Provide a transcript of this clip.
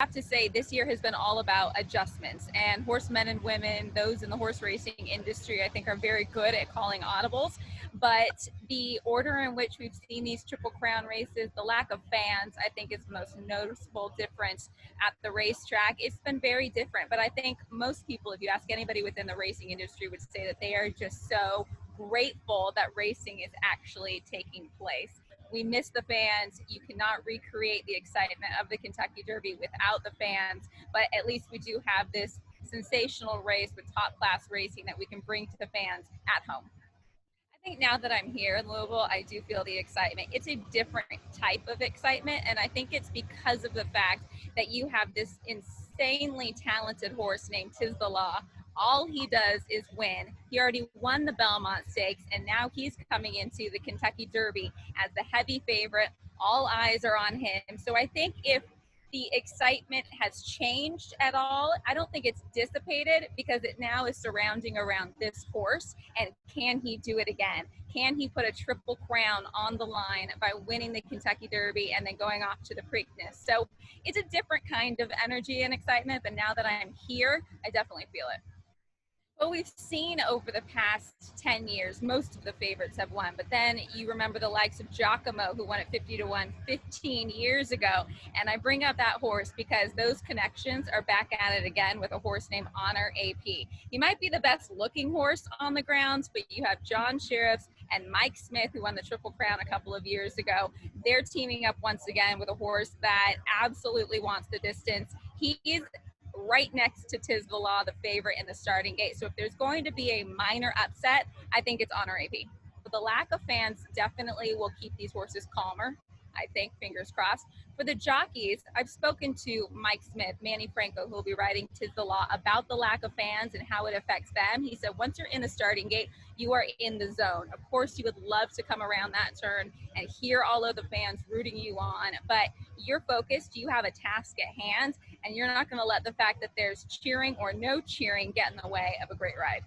have to say this year has been all about adjustments, and horsemen and women, those in the horse racing industry, I think are very good at calling audibles. But the order in which we've seen these Triple Crown races, the lack of fans, I think is the most noticeable difference at the racetrack. It's been very different, but I think most people, if you ask anybody within the racing industry, would say that they are just so grateful that racing is actually taking place. We miss the fans. You cannot recreate the excitement of the Kentucky Derby without the fans, but at least we do have this sensational race with top class racing that we can bring to the fans at home. I think now that I'm here in Louisville, I do feel the excitement. It's a different type of excitement, and I think it's because of the fact that you have this insanely talented horse named Tiz the Law. All he does is win. He already won the Belmont Stakes, and now he's coming into the Kentucky Derby as the heavy favorite. All eyes are on him. So I think if the excitement has changed at all, I don't think it's dissipated because it now is surrounding around this horse. And can he do it again? Can he put a Triple Crown on the line by winning the Kentucky Derby and then going off to the Preakness? So it's a different kind of energy and excitement, but now that I'm here, I definitely feel it. Well, we've seen over the past 10 years, most of the favorites have won, but then you remember the likes of Giacomo, who won at 50 to 1 15 years ago. And I bring up that horse because those connections are back at it again with a horse named Honor AP. He might be the best looking horse on the grounds, but you have John Sheriffs and Mike Smith, who won the Triple Crown a couple of years ago. They're teaming up once again with a horse that absolutely wants the distance. He's right next to Tiz the Law, the favorite in the starting gate. So if there's going to be a minor upset, I think it's Honor AP. But the lack of fans definitely will keep these horses calmer. I think, fingers crossed. For the jockeys, I've spoken to Mike Smith, Manny Franco, who will be riding Tiz the Law, about the lack of fans and how it affects them. He said, once you're in the starting gate, you are in the zone. Of course, you would love to come around that turn and hear all of the fans rooting you on, but you're focused, you have a task at hand, and you're not going to let the fact that there's cheering or no cheering get in the way of a great ride.